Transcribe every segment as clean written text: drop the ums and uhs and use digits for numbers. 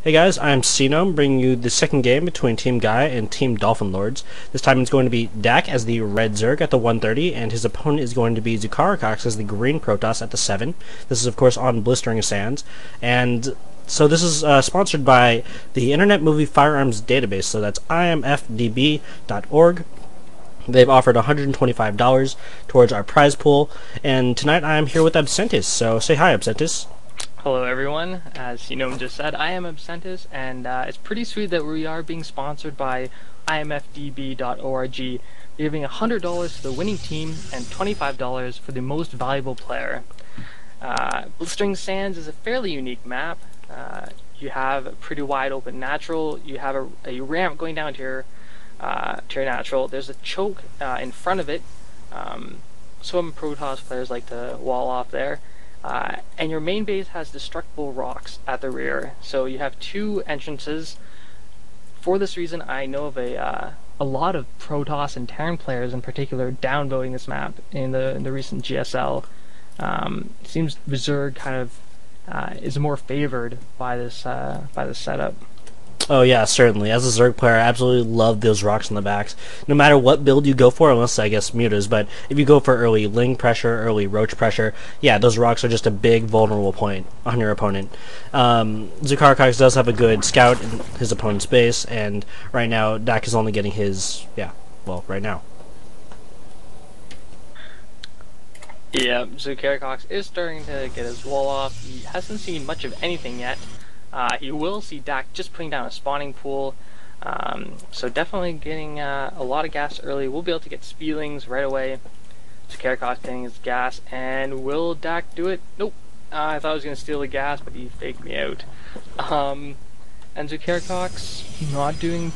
Hey guys, I'm SeaGnome, bringing you the second game between Team Gaea and Team Dolphin Lords. This time it's going to be Dak as the red Zerg at the 130, and his opponent is going to be Zukarakox as the green Protoss at the 7. This is of course on Blistering Sands, and so this is sponsored by the Internet Movie Firearms Database, so that's imfdb.org. They've offered $125 towards our prize pool, and tonight I'm here with Absentis, so say hi, Absentis. Hello everyone, as SeaGnome just said, I am Absentis, and it's pretty sweet that we are being sponsored by imfdb.org. They're giving $100 to the winning team and $25 for the most valuable player. Blistering Sands is a fairly unique map. You have a pretty wide open natural, you have a ramp going down to your natural, there's a choke in front of it. Some Protoss players like to wall off there. And your main base has destructible rocks at the rear, so you have two entrances. For this reason, I know of a lot of Protoss and Terran players in particular downvoting this map in the recent GSL. It seems Zerg kind of is more favored by this setup. Oh yeah, certainly. As a Zerg player, I absolutely love those rocks on the backs. No matter what build you go for, unless I guess mutas, but if you go for early Ling pressure, early Roach pressure, yeah, those rocks are just a big vulnerable point on your opponent. Zukarakox does have a good scout in his opponent's base, and right now Dak is only getting his, right now. Yeah, Zukarakox is starting to get his wall off. He hasn't seen much of anything yet. You will see Dak just putting down a spawning pool, so definitely getting a lot of gas early. We'll be able to get Speedlings right away. Zukarakox getting his gas, and will Dak do it? Nope. I thought I was going to steal the gas, but he faked me out. And Zukarakox not doing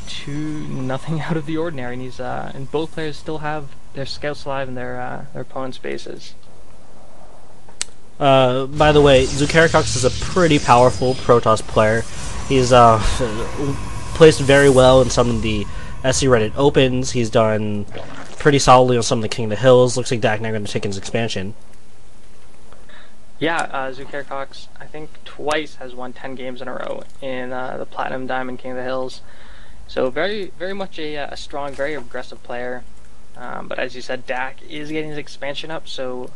nothing out of the ordinary, and and both players still have their scouts alive in their opponent's bases. By the way, Zukarakox is a pretty powerful Protoss player. He's placed very well in some of the SE Reddit opens. He's done pretty solidly on some of the King of the Hills. Looks like Dak now going to take his expansion. Yeah, Zukarakox, I think twice has won 10 games in a row in the Platinum Diamond King of the Hills. So very much a strong, very aggressive player. But as you said, Dak is getting his expansion up, so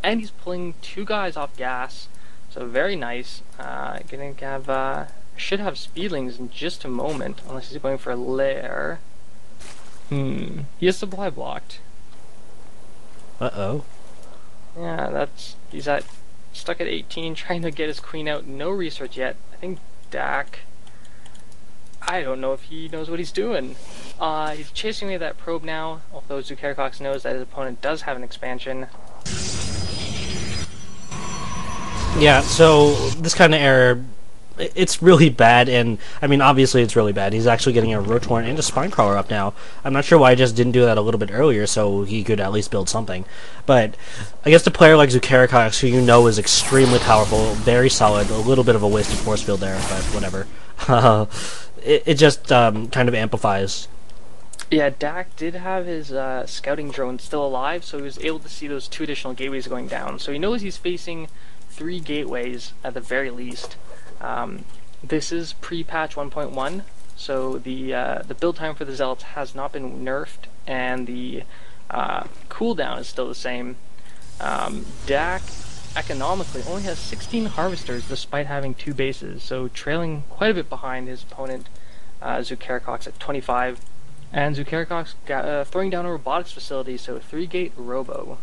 and he's pulling two guys off gas, so very nice. Should have Speedlings in just a moment, unless he's going for a lair. He is supply blocked. Uh-oh. Yeah, he's stuck at 18, trying to get his queen out. No research yet. I think Dak, I don't know if he knows what he's doing. He's chasing away that probe now, although Zukarakox knows that his opponent does have an expansion. Yeah, so this kind of error, it's really bad, and I mean, obviously it's really bad. He's actually getting a Roach Warren and a Spinecrawler up now. I'm not sure why I just didn't do that a little bit earlier, so he could at least build something. But against a player like Zukarakox, who you know is extremely powerful, very solid, a little bit of a wasted force field there, but whatever. It just kind of amplifies. Yeah, Dak did have his scouting drone still alive, so he was able to see those two additional gateways going down. So he knows he's facing 3 gateways at the very least. This is pre-patch 1.1, so the build time for the Zealots has not been nerfed, and the cooldown is still the same. Dak economically only has 16 harvesters despite having 2 bases, so trailing quite a bit behind his opponent Zukarakox at 25. And Zukarakox throwing down a robotics facility, so 3-gate robo.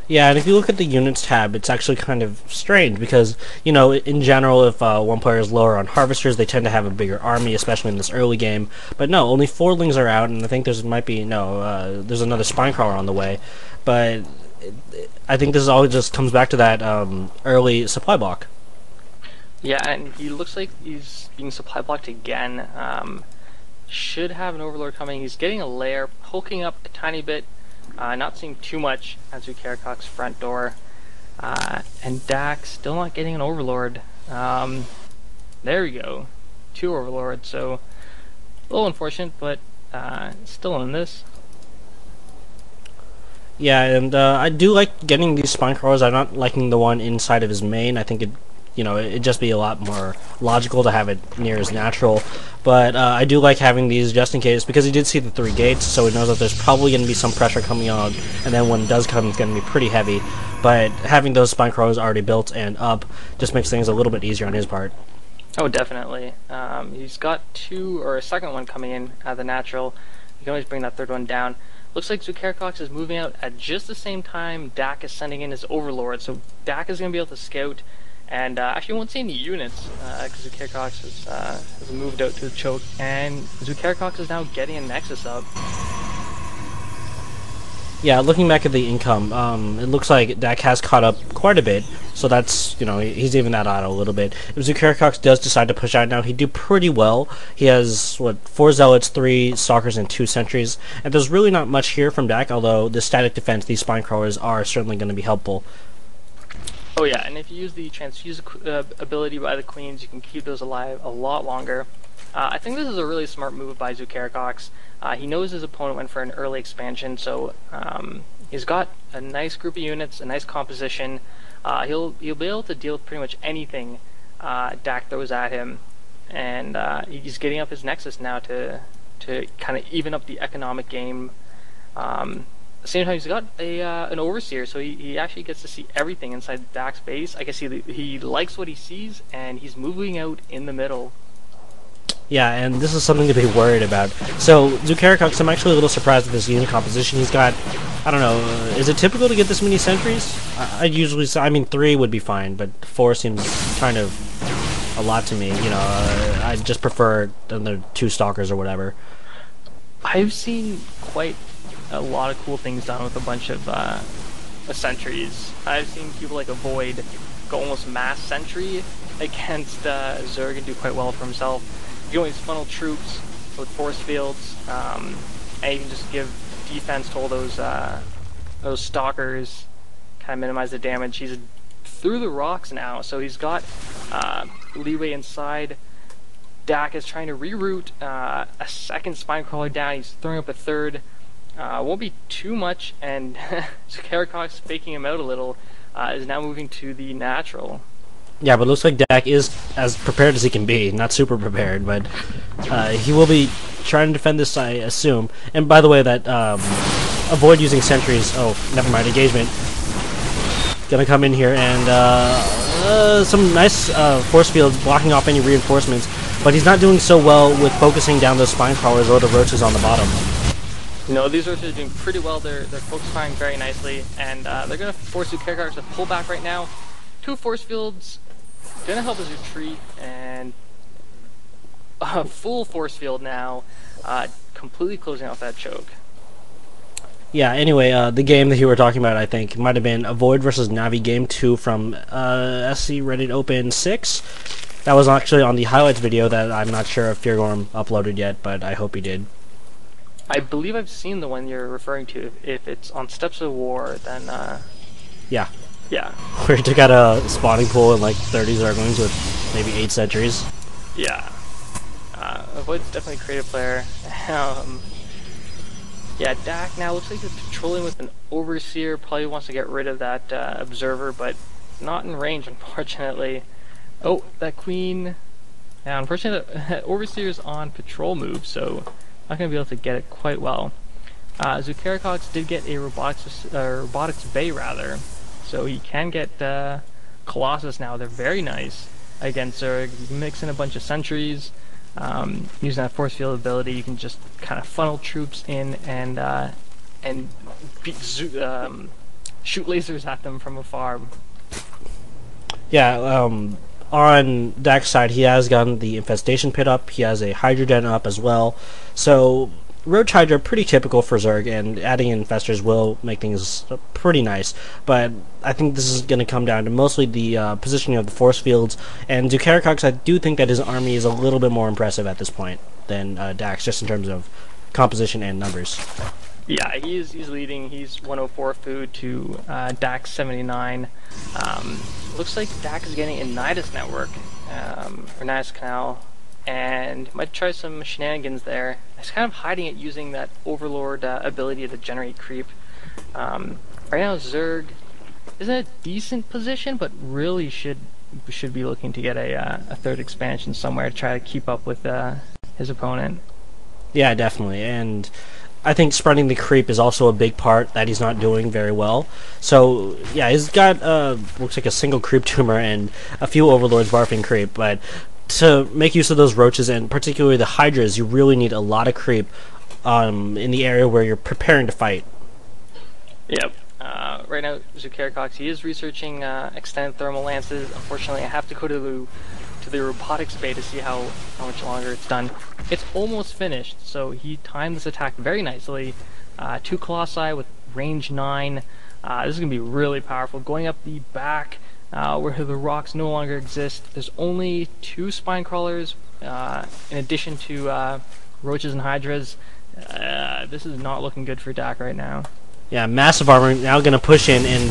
Yeah, and if you look at the units tab, it's actually kind of strange because, you know, in general, if one player is lower on harvesters, they tend to have a bigger army, especially in this early game. But no, only 4 Lings are out, and I think there's another Spinecrawler on the way. But I think this all just comes back to that early supply block. Yeah, and he looks like he's being supply blocked again. Should have an Overlord coming. He's getting a lair, poking up a tiny bit. Not seeing too much at Zukarakox's front door. And Dak still not getting an Overlord. There we go. 2 Overlords, so a little unfortunate, but still in this. Yeah, and I do like getting these Spinecrawlers. I'm not liking the one inside of his main. I think you know, it'd just be a lot more logical to have it near his natural. But I do like having these just in case, because he did see the 3 gates, so he knows that there's probably going to be some pressure coming on, and then when it does come, it's going to be pretty heavy. But having those spine crawlers already built and up just makes things a little bit easier on his part. Oh, definitely. He's got 2 or a second one coming in at the natural. You can always bring that 3rd one down. Looks like Zukarakox is moving out at just the same time Dak is sending in his Overlord. So Dak is going to be able to scout, and actually won't see any units because Zukarakox has moved out to the choke, and Zukarakox is now getting a Nexus up. Yeah, looking back at the income, it looks like Dak has caught up quite a bit, so that's, you know, he's even that out a little bit. If Zukarakox does decide to push out now, he'd do pretty well. He has, 4 Zealots, 3 Stalkers, and 2 Sentries, and there's really not much here from Dak, although the static defense, these Spine Crawlers are certainly going to be helpful. Oh yeah, and if you use the Transfuse ability by the Queens, you can keep those alive a lot longer. I think this is a really smart move by Zukarakox. He knows his opponent went for an early expansion, so he's got a nice group of units, a nice composition. He'll be able to deal with pretty much anything Dak throws at him, and he's getting up his Nexus now to kind of even up the economic game. At the same time, he's got an Overseer, so he actually gets to see everything inside Dak's base. I guess he likes what he sees, and he's moving out in the middle. Yeah, and this is something to be worried about. So, Zukarakox, I'm actually a little surprised with this unit composition. He's got, I don't know, is it typical to get this many sentries? I'd usually say, I mean, 3 would be fine, but 4 seems kind of a lot to me. You know, I just prefer the 2 Stalkers or whatever. I've seen quite a lot of cool things done with a bunch of sentries. I've seen people like Avoid go almost mass sentry against Zerg and do quite well for himself. You can always funnel troops with force fields, and you can just give defense to all those stalkers, kind of minimize the damage. He's through the rocks now, so he's got leeway inside. Dak is trying to reroute a second spine crawler down. He's throwing up a 3rd. Won't be too much, and Zukarakox faking him out a little is now moving to the natural. Yeah, but it looks like Dak is as prepared as he can be. Not super prepared, but he will be trying to defend this, I assume. And by the way, that avoid using sentries. Oh, never mind. Engagement. Gonna come in here and some nice force fields blocking off any reinforcements, but he's not doing so well with focusing down those spine crawlers or the roaches on the bottom. No, these roaches are doing pretty well. They're focus firing very nicely, and they're gonna force Zukarakox to pull back right now. 2 force fields. Gonna help us retreat, and a full force field now, completely closing off that choke. Yeah, anyway, the game that you were talking about, I think, might have been Avoid versus Navi Game 2 from SC Reddit Open 6. That was actually on the highlights video that I'm not sure if Feargorm uploaded yet, but I hope he did. I believe I've seen the one you're referring to. If it's on Steps of War, then Yeah. yeah. Where he took out a spawning pool and like 30 Zerglings with maybe 8 sentries. Yeah. Avoid's definitely a creative player. Yeah, Dak now looks like he's patrolling with an Overseer. Probably wants to get rid of that Observer, but not in range, unfortunately. Oh, that Queen. Yeah, unfortunately, that Overseer's on patrol move, so not going to be able to get it quite well. Zukarakox did get a robotics bay, rather. So he can get Colossus now. They're very nice against Zerg. You can mix in a bunch of sentries. Using that force field ability, you can just kind of funnel troops in and shoot lasers at them from afar. Yeah, on Dak's side, he has gotten the Infestation Pit up. He has a Hydrogen up as well. So Roach Hydra, pretty typical for Zerg, and adding in Infestors will make things pretty nice, but I think this is going to come down to mostly the positioning of the force fields, and Zukarakox, I do think that his army is a little bit more impressive at this point than Dax, just in terms of composition and numbers. Yeah, he's leading. He's 104 food to Dax 79. Looks like Dax is getting a Nidus network, or Nidus Canal, and might try some shenanigans there. He's kind of hiding it using that Overlord ability to generate creep. Right now Zerg is in a decent position, but really should should be looking to get a third expansion somewhere to try to keep up with his opponent. Yeah, definitely, and I think spreading the creep is also a big part that he's not doing very well. So yeah, he's got looks like a single creep tumor and a few overlords barfing creep, but to make use of those roaches and particularly the hydras, you really need a lot of creep in the area where you're preparing to fight. Yep. Right now, Zukarakox, he is researching extended thermal lances. Unfortunately, I have to go to the robotics bay to see how much longer it's done. It's almost finished, so he timed this attack very nicely. 2 Colossi with range 9. This is going to be really powerful. Going up the back, where the rocks no longer exist, there's only 2 spine crawlers, in addition to roaches and hydras. This is not looking good for Dak right now. Yeah, massive armor now going to push in, and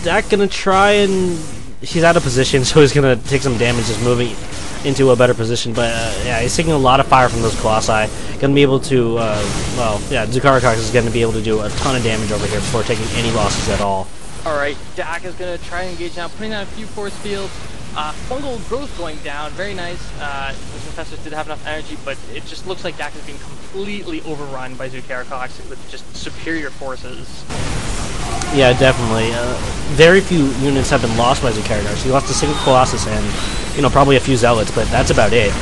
Dak going to try and... He's out of position, so he's going to take some damage just moving into a better position. But yeah, he's taking a lot of fire from those Colossi. Going to be able to, well, yeah, Zukarakox is going to be able to do a ton of damage over here before taking any losses at all. Alright, Dak is going to try and engage now, putting down a few force fields. Fungal growth going down, very nice. The Professors did have enough energy, but it just looks like Dak is being completely overrun by Zukarakox with just superior forces. Yeah, definitely. Very few units have been lost by Zukarakox. He lost a single Colossus and, you know, probably a few Zealots, but that's about it.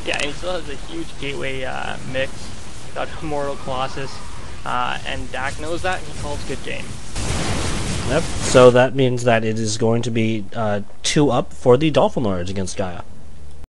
Yeah, and he still has a huge gateway mix. Got Immortal Colossus, and Dak knows that, and he calls good game. Yep, so that means that it is going to be 2-up for the Dolphin Lords against Gaea.